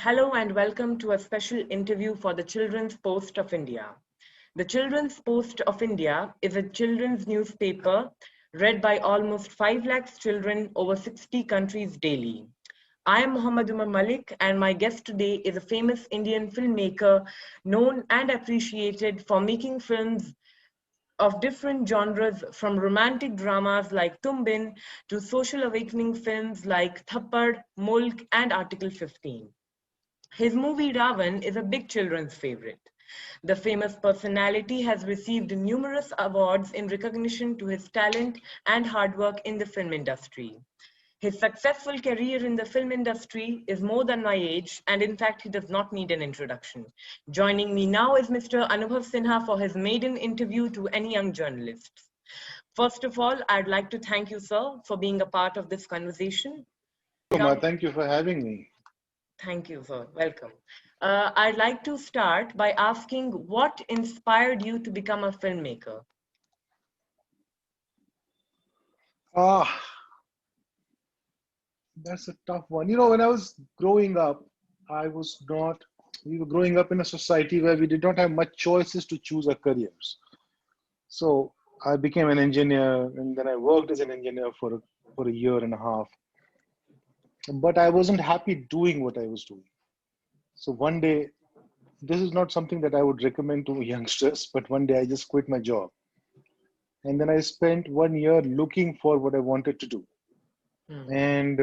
Hello and welcome to a special interview for the Children's Post of India. The Children's Post of India is a children's newspaper read by almost 5 lakhs children over 60 countries daily. I am Umar Malik and my guest today is a famous Indian filmmaker known and appreciated for making films of different genres from romantic dramas like Tumbin to social awakening films like Thappad, Mulk and Article 15. His movie Ra.one is a big children's favorite. The famous personality has received numerous awards in recognition to his talent and hard work in the film industry. His successful career in the film industry is more than my age, and in fact, he does not need an introduction. Joining me now is Mr. Anubhav Sinha for his maiden interview to any young journalists. First of all, I'd like to thank you, sir, for being a part of this conversation. Omar, thank you for having me. Thank you, sir. Welcome. I'd like to start by asking what inspired you to become a filmmaker? That's a tough one. You know, when I was growing up, we were growing up in a society where we did not have much choices to choose our careers. So I became an engineer and then I worked as an engineer for a year and a half. But I wasn't happy doing what I was doing. So one day, this is not something that I would recommend to youngsters, but one day I just quit my job. And then I spent 1 year looking for what I wanted to do. And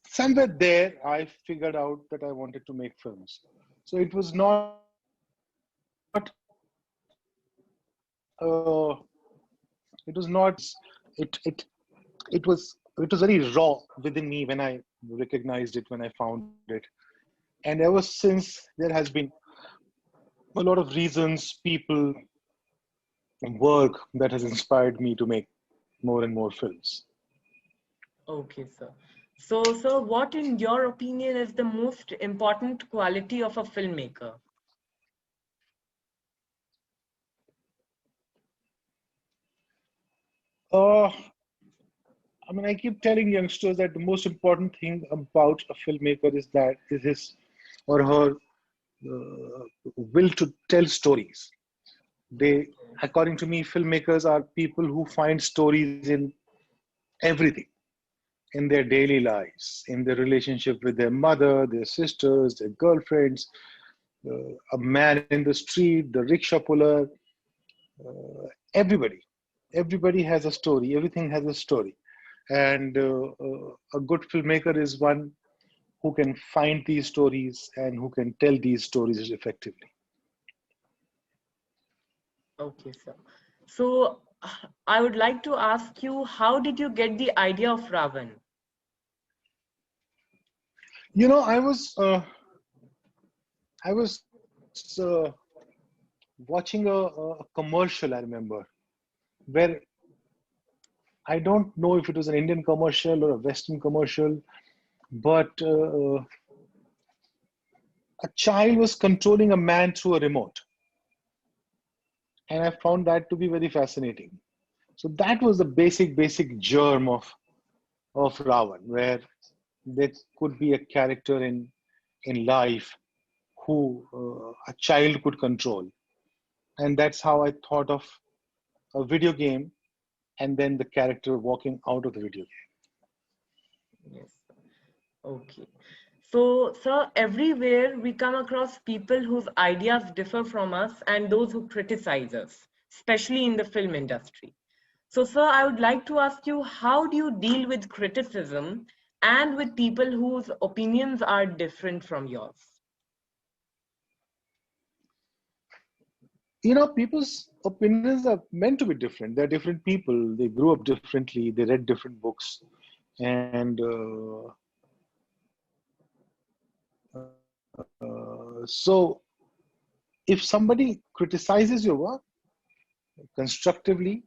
somewhere there, I figured out that I wanted to make films. So it was not, it was not, it was very raw within me when I recognized it, when I found it. And ever since, there has been a lot of reasons, people, and work that has inspired me to make more and more films. Okay, sir. So, sir, what in your opinion is the most important quality of a filmmaker? I keep telling youngsters that the most important thing about a filmmaker is his or her will to tell stories. They, according to me, filmmakers are people who find stories in everything, in their daily lives, in their relationship with their mother, their sisters, their girlfriends, a man in the street, the rickshaw puller, everybody. Everybody has a story. Everything has a story. And a good filmmaker is one who can find these stories and who can tell these stories effectively. Okay, sir. So, I would like to ask you, how did you get the idea of Ra.one? You know, I was uh, watching a commercial, I remember, where I don't know if it was an Indian commercial or a Western commercial, but a child was controlling a man through a remote. And I found that to be very fascinating. So that was the basic germ of Ra.one, where there could be a character in life who a child could control. And that's how I thought of a video game and then the character walking out of the video game. Yes. Okay. So, sir, everywhere we come across people whose ideas differ from us and those who criticize us, especially in the film industry. So, sir, I would like to ask you, how do you deal with criticism and with people whose opinions are different from yours? You know, people's opinions are meant to be different. They're different people. They grew up differently. They read different books. And so if somebody criticizes your work constructively,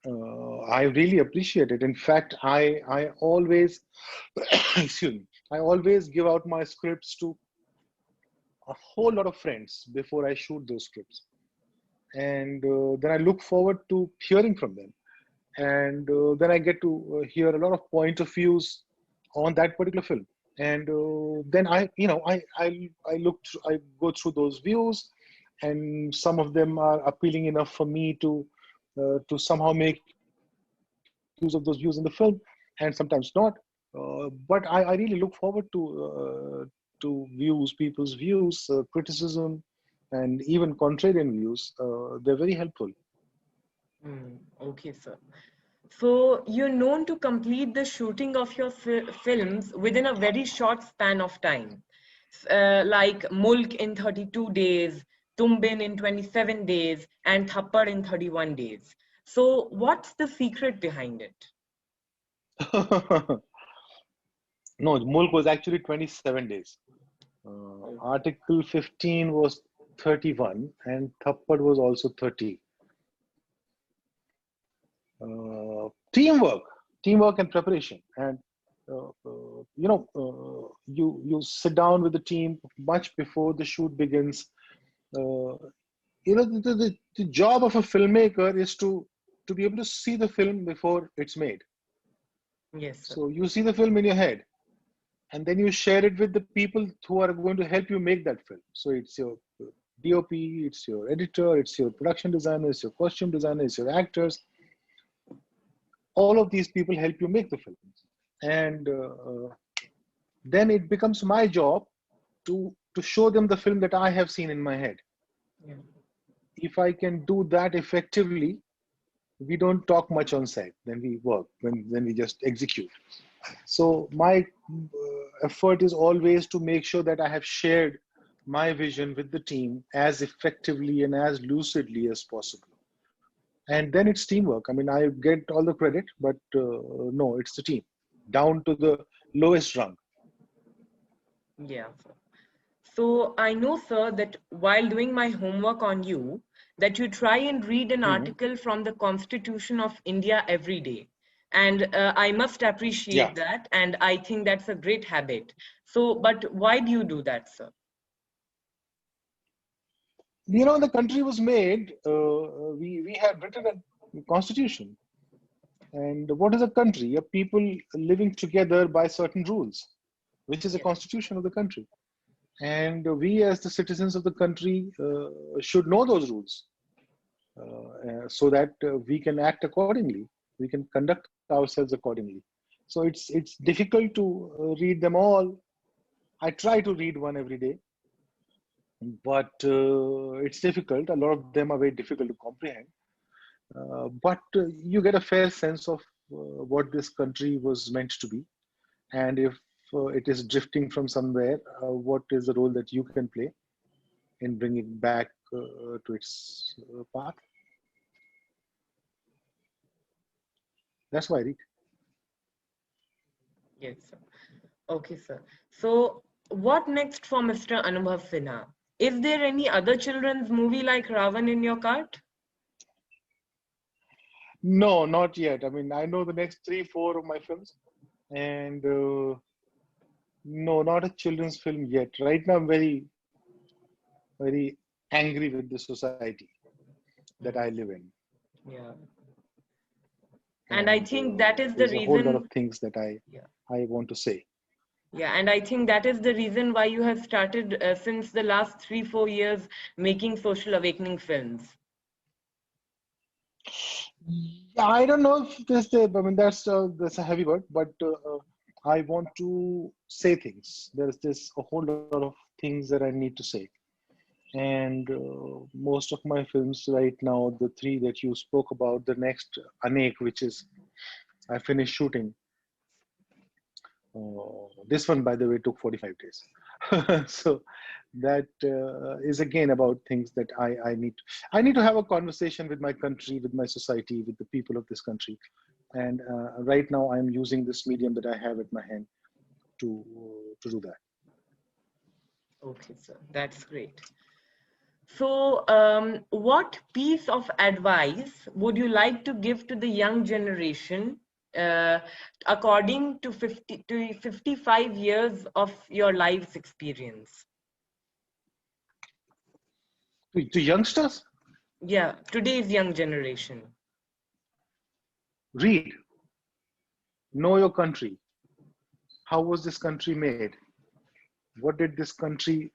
I really appreciate it. In fact, I always, excuse me, I always give out my scripts to a whole lot of friends before I shoot those scripts. And then I look forward to hearing from them. And then I get to hear a lot of point of views on that particular film. And then I go through those views, and some of them are appealing enough for me to somehow make use of those views in the film, and sometimes not. But I really look forward to views, people's views, criticism, and even contrarian views. They're very helpful. Okay, sir. So you're known to complete the shooting of your films within a very short span of time, like Mulk in 32 days, Tumbin in 27 days, and Thappad in 31 days. So what's the secret behind it? No, Mulk was actually 27 days. Article 15 was 31, and Thappad was also 30. Teamwork and preparation. And you sit down with the team much before the shoot begins. The job of a filmmaker is to be able to see the film before it's made. Yes, sir. So you see the film in your head, and then you share it with the people who are going to help you make that film. So it's your DOP, it's your editor, it's your production designer, it's your costume designer, it's your actors. All of these people help you make the film. And then it becomes my job to show them the film that I have seen in my head. Yeah. If I can do that effectively, we don't talk much on set. Then we work. Then we just execute. So my effort is always to make sure that I have shared my vision with the team as effectively and as lucidly as possible. And then it's teamwork. I mean, I get all the credit, but no, it's the team, down to the lowest rung. Yeah, sir. So I know, sir, that while doing my homework on you, that you try and read an Mm-hmm. article from the Constitution of India every day. And I must appreciate Yeah. that. And I think that's a great habit. So, but why do you do that, sir? The country was made, we had written a constitution. And what is a country? A people living together by certain rules, which is a Yes. constitution of the country. And we, as the citizens of the country, should know those rules, so that we can act accordingly. We can conduct ourselves accordingly. So it's difficult to read them all. I try to read one every day, but it's difficult. A lot of them are very difficult to comprehend. But you get a fair sense of what this country was meant to be, and if it is drifting from somewhere, what is the role that you can play in bringing it back to its path. That's why I read. Yes, sir. Okay, sir. So what next for Mr. Anubhav Sinha? Is there any other children's movie like Ra.one in your cart? No, not yet. I mean, I know the next 3, 4 of my films, and no, not a children's film yet. Right now, I'm very, very angry with the society that I live in. Yeah. And I think that is the there's a whole lot of reason. things that Yeah. I want to say. Yeah, and I think that is the reason why you have started since the last 3, 4 years making social awakening films. Yeah, I don't know if I mean, that's a heavy word, but I want to say things. There's a whole lot of things that I need to say. And most of my films right now, the 3 that you spoke about, the next Anek, which is I finished shooting. This one, by the way, took 45 days. So that is again about things that I need to have a conversation with my country, with my society, with the people of this country. And right now I'm using this medium that I have at my hand to do that. Okay, sir, that's great. So, what piece of advice would you like to give to the young generation uh, according to 55 years of your life's experience? To youngsters, Yeah, today's young generation. read, know your country, how was this country made? What did this country,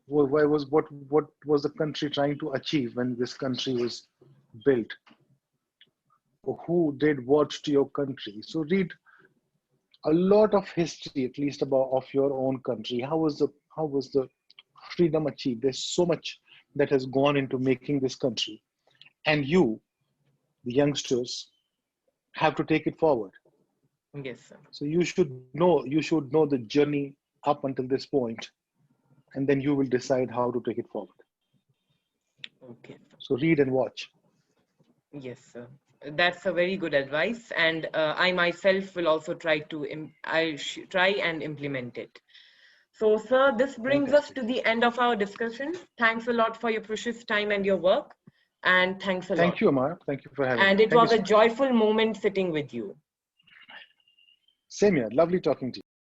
what was the country trying to achieve when this country was built? Who did what to your country? So read a lot of history, at least about of your own country. How was the freedom achieved? There's so much that has gone into making this country, and you, the youngsters, have to take it forward. Yes, sir. So you should know the journey up until this point, and then you will decide how to take it forward. Okay. So read and watch. Yes, sir. That's a very good advice, and I myself will also try to try and implement it. So, sir, this brings us Fantastic. to the end of our discussion. Thanks a lot for your precious time and your work, and thanks a lot. Thank you, Omar. Thank you for having me. And it Thank you was a so much. joyful moment sitting with you. Same here. Lovely talking to you.